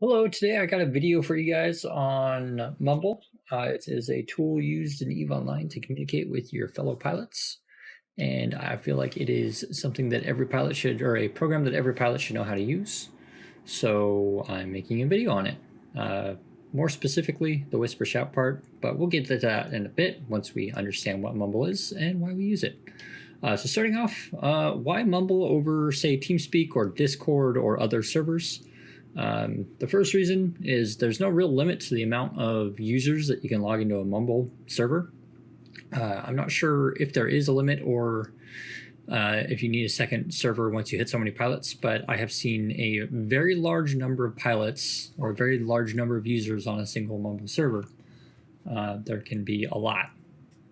Hello, today I got a video for you guys on Mumble. It is a tool used in EVE Online to communicate with your fellow pilots. And I feel like it is something that every pilot should, or a program that every pilot should know how to use. So I'm making a video on it. More specifically, the whisper shout part, but we'll get to that in a bit once we understand what Mumble is and why we use it. So starting off, why Mumble over, say, TeamSpeak or Discord or other servers? The first reason is there's no real limit to the amount of users that you can log into a Mumble server. I'm not sure if there is a limit or if you need a second server once you hit so many pilots, but I have seen a very large number of pilots or a very large number of users on a single Mumble server. There can be a lot.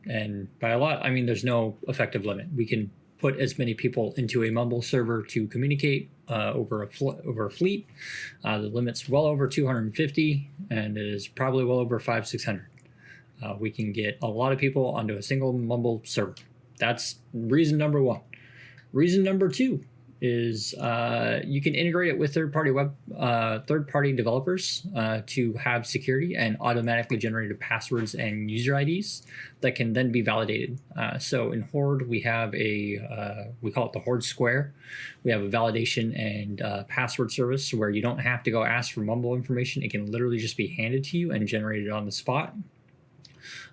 And by a lot, I mean there's no effective limit. We can put as many people into a Mumble server to communicate over a fleet. The limit's well over 250, and it is probably well over 500-600. We can get a lot of people onto a single Mumble server. That's reason number one. Reason number two is you can integrate it with third-party developers to have security and automatically generated passwords and user IDs that can then be validated. So in Horde, we have we call it the Horde Square. We have a validation and password service where you don't have to go ask for Mumble information. It can literally just be handed to you and generated on the spot.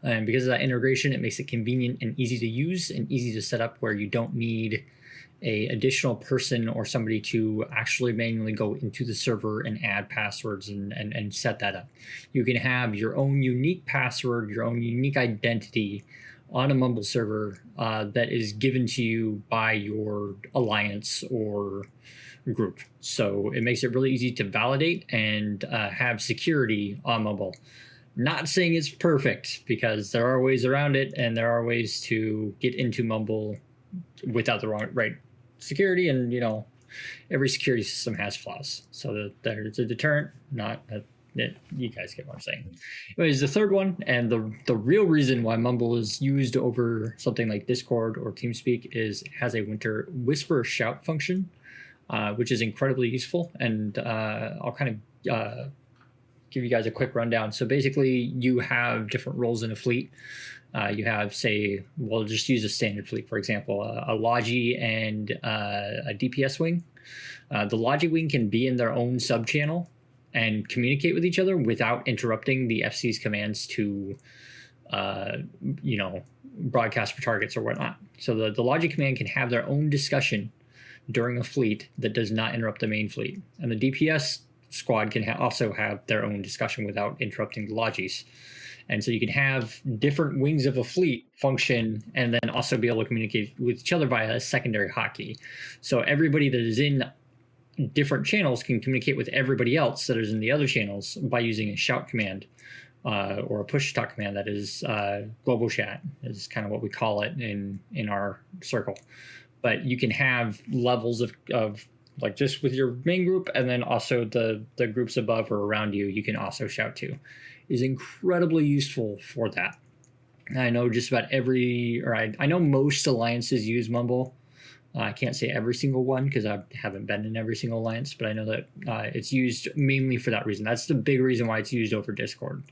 And because of that integration, it makes it convenient and easy to use and easy to set up where you don't need a additional person or somebody to actually manually go into the server and add passwords and set that up. You can have your own unique password, your own unique identity on a Mumble server that is given to you by your alliance or group. So it makes it really easy to validate and have security on Mumble. Not saying it's perfect, because there are ways around it and there are ways to get into Mumble without the right security, and every security system has flaws, so there's a deterrent. You guys get what I'm saying. Anyways, the third one, and the real reason why Mumble is used over something like Discord or TeamSpeak, is it has a whisper shout function, which is incredibly useful. And I'll kind of give you guys a quick rundown. So basically, you have different roles in a fleet. You have, say, we'll just use a standard fleet, for example, a Logi and a DPS wing. The Logi wing can be in their own sub-channel and communicate with each other without interrupting the FC's commands to, broadcast for targets or whatnot. So the Logi command can have their own discussion during a fleet that does not interrupt the main fleet. And the DPS squad can also have their own discussion without interrupting the Logis. And so you can have different wings of a fleet function and then also be able to communicate with each other via a secondary hotkey. So everybody that is in different channels can communicate with everybody else that is in the other channels by using a shout command or a push talk command. That is global chat, is kind of what we call it in our circle. But you can have levels of like just with your main group, and then also the groups above or around you can also shout to. Is incredibly useful for that. I know just about I know most alliances use Mumble. I can't say every single one because I haven't been in every single alliance, but I know that it's used mainly for that reason. That's the big reason why it's used over Discord,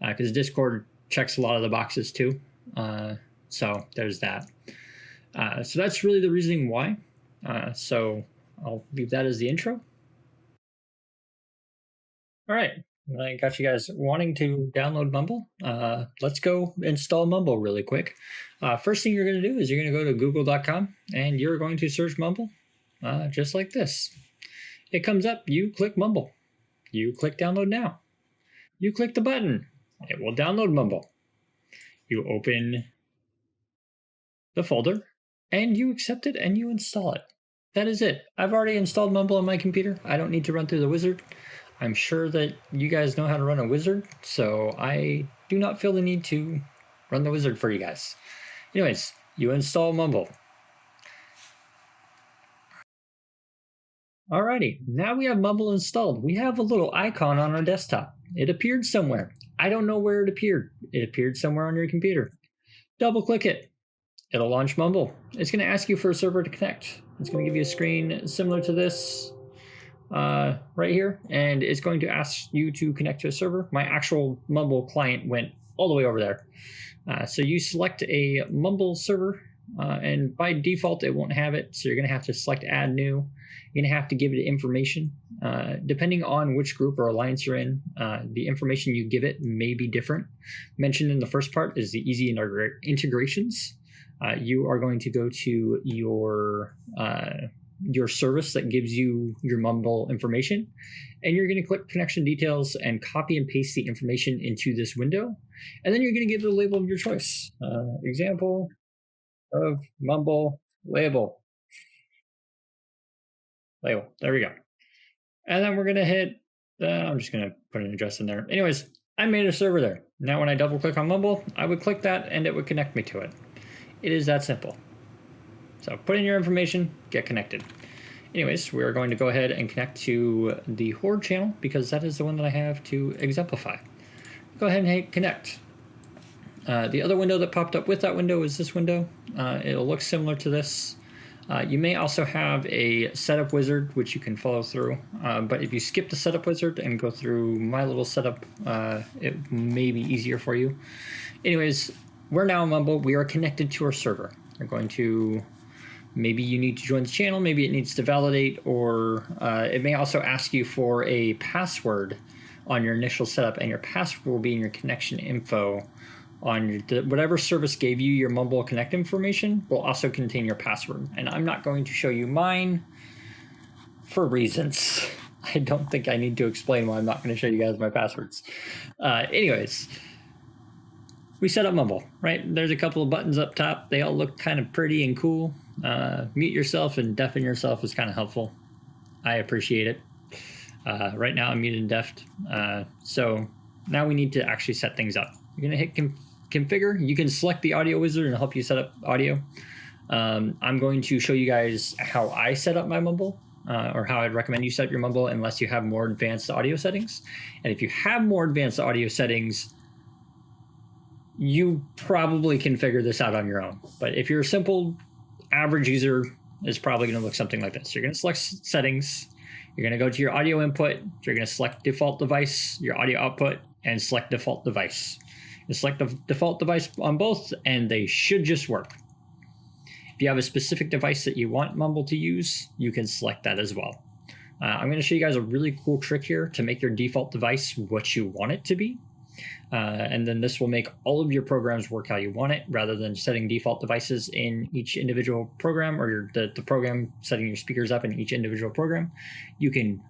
because Discord checks a lot of the boxes too. So there's that. So that's really the reasoning why. So I'll leave that as the intro. All right. I got you guys wanting to download Mumble. Let's go install Mumble really quick. First thing you're going to do is you're going to go to google.com and you're going to search Mumble, just like this. It comes up, you click Mumble. You click download now. You click the button. It will download Mumble. You open the folder and you accept it and you install it. That is it. I've already installed Mumble on my computer. I don't need to run through the wizard. I'm sure that you guys know how to run a wizard, so I do not feel the need to run the wizard for you guys. Anyways, you install Mumble. Alrighty, now we have Mumble installed. We have a little icon on our desktop. It appeared somewhere. I don't know where it appeared. It appeared somewhere on your computer. Double click it. It'll launch Mumble. It's going to ask you for a server to connect. It's going to give you a screen similar to this. right here, and it's going to ask you to connect to a server. My actual Mumble client went all the way over there. So you select a Mumble server, and by default it won't have it, so you're going to have to select add new. You're going to have to give it information. Depending on which group or alliance you're in, the information you give it may be different. Mentioned in the first part is the easy integrations. You are going to go to your service that gives you your Mumble information, and you're going to click connection details and copy and paste the information into this window, and then you're going to give it a label of your choice. Example of Mumble label. There we go. And then we're going to hit, I'm just going to put an address in there. Anyways, I made a server there. Now when I double click on Mumble, I would click that and it would connect me to it. It is that simple. So put in your information, get connected. Anyways, we're going to go ahead and connect to the Horde channel because that is the one that I have to exemplify. Go ahead and hit connect. The other window that popped up with that window is this window. It'll look similar to this. You may also have a setup wizard, which you can follow through. But if you skip the setup wizard and go through my little setup, it may be easier for you. Anyways, we're now in Mumble. We are connected to our server. We're going to, maybe you need to join the channel, maybe it needs to validate, or it may also ask you for a password on your initial setup, and your password will be in your connection info on whatever service gave you your Mumble Connect information will also contain your password. And I'm not going to show you mine for reasons. I don't think I need to explain why I'm not going to show you guys my passwords. Anyways, we set up Mumble, right? There's a couple of buttons up top. They all look kind of pretty and cool. Mute yourself and deafen yourself is kind of helpful. I appreciate it. Right now I'm muted and deafed. So now we need to actually set things up. You're going to hit configure. You can select the audio wizard and help you set up audio. I'm going to show you guys how I set up my Mumble, or how I'd recommend you set up your Mumble unless you have more advanced audio settings. And if you have more advanced audio settings, you probably can figure this out on your own. But if you're a simple average user, it's probably going to look something like this. You're going to select settings. You're going to go to your audio input. You're going to select default device, your audio output, and select default device. You select the default device on both, and they should just work. If you have a specific device that you want Mumble to use, you can select that as well. I'm going to show you guys a really cool trick here to make your default device what you want it to be. And then this will make all of your programs work how you want it, rather than setting default devices in each individual program, or the program setting your speakers up in each individual program. You can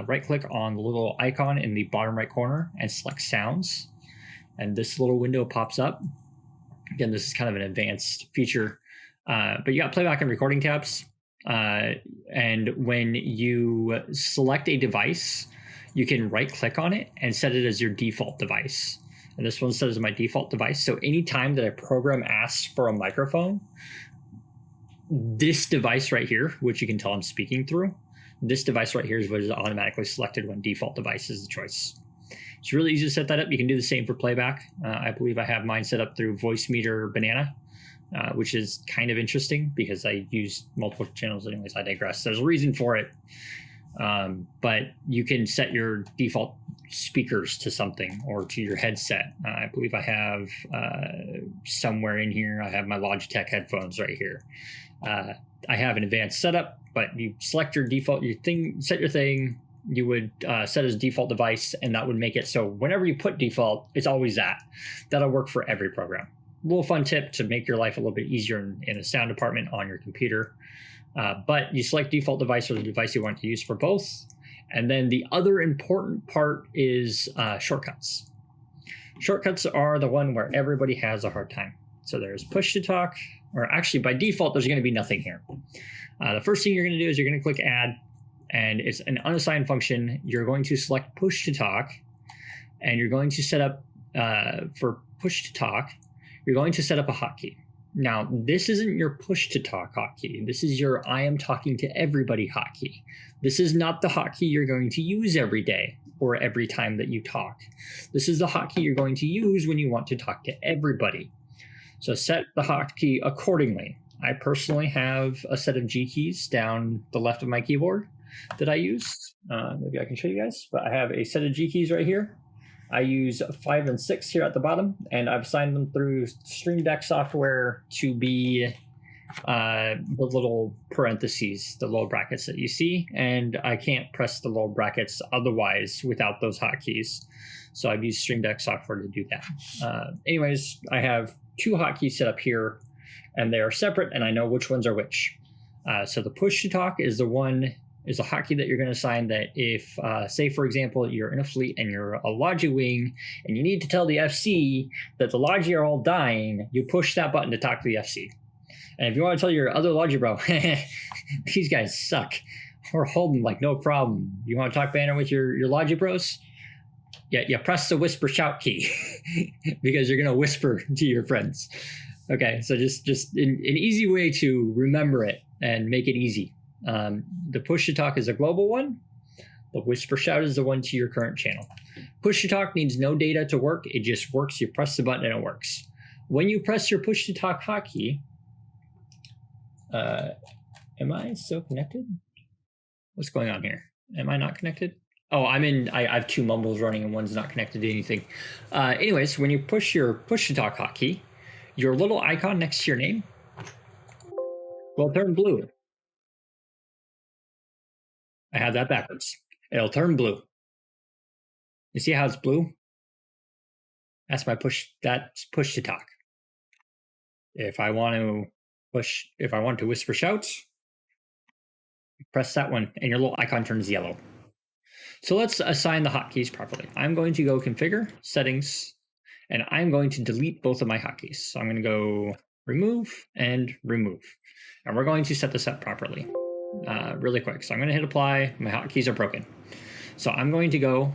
right click on the little icon in the bottom right corner and select sounds. And this little window pops up. Again, this is kind of an advanced feature, but you got playback and recording tabs. And when you select a device, you can right click on it and set it as your default device. And this one's set as my default device. So anytime that a program asks for a microphone, this device right here, which you can tell I'm speaking through, this device right here is what is automatically selected when default device is the choice. It's really easy to set that up. You can do the same for playback. I believe I have mine set up through Voice Meter Banana, which is kind of interesting because I use multiple channels anyways. I digress. There's a reason for it. But you can set your default speakers to something, or to your headset. I believe I have somewhere in here, I have my Logitech headphones right here. I have an advanced setup, but you select your default, set your thing, you would set as default device, and that would make it so whenever you put default, it's always that. That'll work for every program. A little fun tip to make your life a little bit easier in the sound department on your computer. But you select default device or the device you want to use for both. And then the other important part is shortcuts. Shortcuts are the one where everybody has a hard time. So there's push to talk, or actually by default, there's going to be nothing here. The first thing you're going to do is you're going to click add, and it's an unassigned function. You're going to select push to talk, and you're going to set up for push to talk, you're going to set up a hotkey. Now, this isn't your push to talk hotkey. This is your I am talking to everybody hotkey. This is not the hotkey you're going to use every day or every time that you talk. This is the hotkey you're going to use when you want to talk to everybody. So set the hotkey accordingly. I personally have a set of G keys down the left of my keyboard. that I use. Maybe I can show you guys, but I have a set of G keys right here. I use 5 and 6 here at the bottom, and I've assigned them through Stream Deck software to be the little parentheses, the little brackets that you see, and I can't press the little brackets otherwise without those hotkeys. So I've used Stream Deck software to do that. Anyways, I have 2 hotkeys set up here, and they are separate, and I know which ones are which. So the push to talk is the one is a hotkey that you're going to assign that if, say, for example, you're in a fleet and you're a Logi wing and you need to tell the FC that the Logi are all dying, you push that button to talk to the FC. And if you want to tell your other Logi bro, these guys suck, we're holding like no problem. You want to talk banner with your Logi bros? Yeah, you press the whisper shout key because you're going to whisper to your friends. Okay, so just an easy way to remember it and make it easy. The push to talk is a global one. The whisper shout is the one to your current channel. Push to talk needs no data to work. It just works. You press the button and it works. When you press your push to talk hotkey, am I still connected? What's going on here? Am I not connected? Oh, I have 2 mumbles running and one's not connected to anything. Anyways, when you push your push to talk hotkey, your little icon next to your name will turn blue. I have that backwards. It'll turn blue. You see how it's blue? That's my push. That's push to talk. If I want to whisper shouts, press that one, and your little icon turns yellow. So let's assign the hotkeys properly. I'm going to go configure, settings, and I'm going to delete both of my hotkeys. So I'm going to go remove and remove. And we're going to set this up properly really quick. So I'm going to hit apply. My hotkeys are broken. So I'm going to go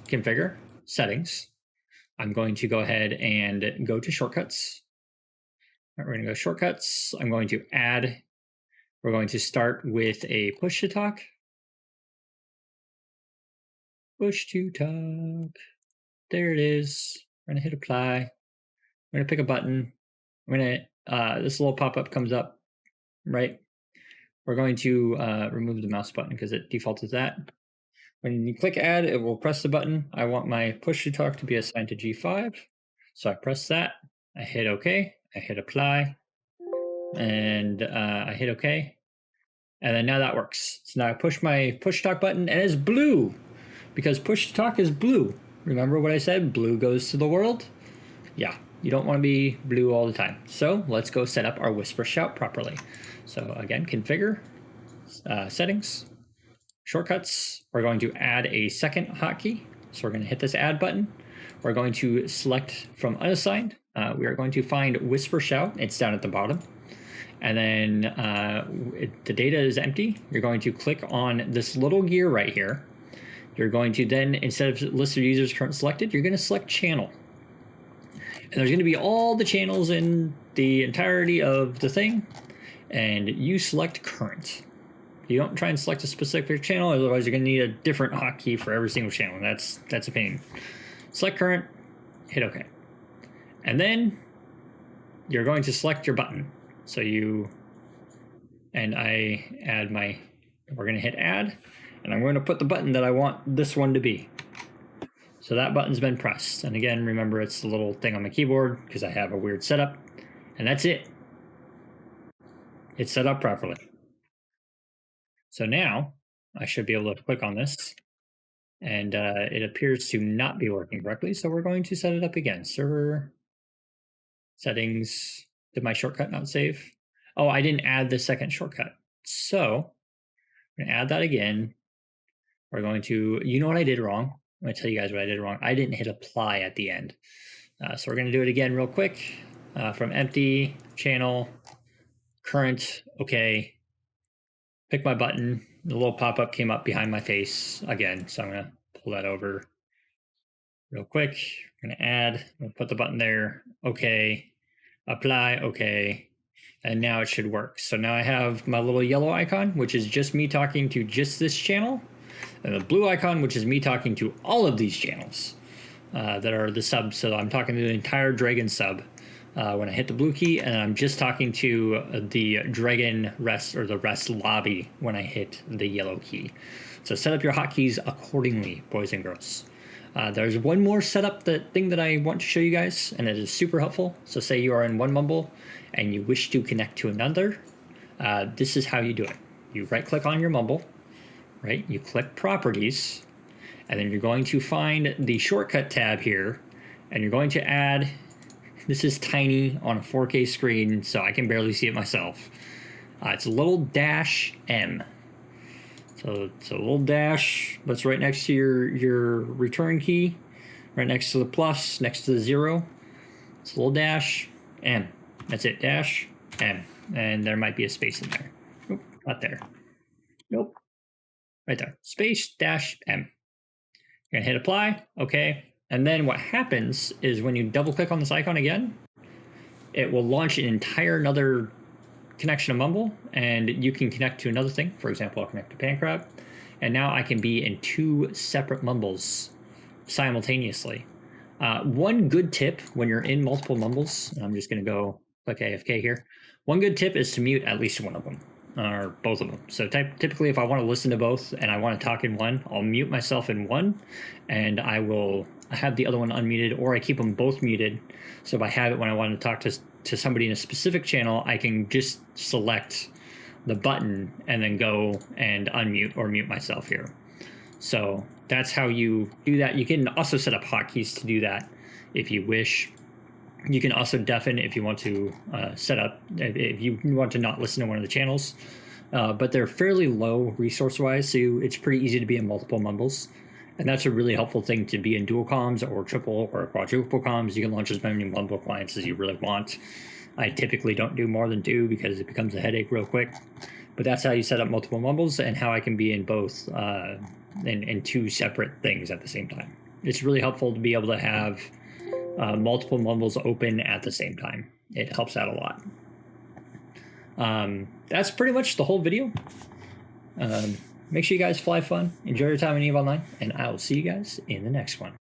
configure, settings. I'm going to go ahead and go to shortcuts. All right, we're going to go shortcuts. I'm going to add, we're going to start with a push to talk. Push to talk. There it is. We're going to hit apply. We're going to pick a button. We're going to, this little pop-up comes up, right? We're going to remove the mouse button because it defaults as that. When you click add, it will press the button. I want my push to talk to be assigned to G5. So I press that. I hit OK. I hit apply. And I hit OK. And then now that works. So now I push my push talk button and it's blue because push to talk is blue. Remember what I said? Blue goes to the world. Yeah, you don't want to be blue all the time. So let's go set up our whisper shout properly. So again, configure, settings, shortcuts. We're going to add a second hotkey. So we're going to hit this add button. We're going to select from unassigned. We are going to find whisper shout. It's down at the bottom. And then the data is empty. You're going to click on this little gear right here. You're going to then, instead of list of users current selected, you're going to select channel. And there's going to be all the channels in the entirety of the thing. And you select current. You don't try and select a specific channel, otherwise you're going to need a different hotkey for every single channel. That's a pain. Select current, hit OK. And then you're going to select your button. So I add we're going to hit add, and I'm going to put the button that I want this one to be. So that button's been pressed. And again, remember it's the little thing on my keyboard because I have a weird setup. And that's it. It's set up properly. So now I should be able to click on this and it appears to not be working correctly. So we're going to set it up again. Server settings. Did my shortcut not save? Oh, I didn't add the second shortcut. So I'm going to add that again. We're going to, you know what I did wrong? I'm going to tell you guys what I did wrong. I didn't hit apply at the end. So we're going to do it again real quick. From empty, channel, current, OK. Pick my button. The little pop-up came up behind my face again. So I'm going to pull that over real quick. We're going to add, I'm going to put the button there. OK. Apply. OK. And now it should work. So now I have my little yellow icon, which is just me talking to just this channel. And the blue icon, which is me talking to all of these channels that are the subs. So I'm talking to the entire Dragon sub when I hit the blue key, and I'm just talking to the Dragon Rest or the Rest lobby when I hit the yellow key. So set up your hotkeys accordingly, boys and girls. There's one more setup thing that I want to show you guys, and it is super helpful. So say you are in one Mumble and you wish to connect to another. This is how you do it. You right click on your Mumble, right? You click properties, and then you're going to find the shortcut tab here, and you're going to add, this is tiny on a 4K screen, so I can barely see it myself. It's a little -M. So it's a little dash that's right next to your return key, right next to the plus, next to the 0. It's a little -M. That's it, -M. And there might be a space in there. Nope, not there. Nope, right there. Space -M. You're gonna hit apply, okay. And then what happens is when you double click on this icon again, it will launch an entire another connection to Mumble, and you can connect to another thing. For example, I'll connect to Pancrab, and now I can be in 2 separate Mumbles simultaneously. One good tip when you're in multiple Mumbles, and I'm just going to go click AFK here. One good tip is to mute at least one of them, or both of them. So typically if I want to listen to both and I want to talk in one, I'll mute myself in one, and I will have the other one unmuted, or I keep them both muted. So if I have it when I want to talk to somebody in a specific channel, I can just select the button and then go and unmute or mute myself here. So that's how you do that. You can also set up hotkeys to do that if you wish. You can also deafen if you want to set up, if you want to not listen to one of the channels. But they're fairly low resource-wise, so it's pretty easy to be in multiple Mumbles. And that's a really helpful thing to be in dual comms or triple or quadruple comms. You can launch as many Mumble clients as you really want. I typically don't do more than 2 because it becomes a headache real quick. But that's how you set up multiple Mumbles and how I can be in both, in 2 separate things at the same time. It's really helpful to be able to have multiple Mumbles open at the same time. It helps out a lot. That's pretty much the whole video. Make sure you guys fly fun, enjoy your time in EVE Online, and I will see you guys in the next one.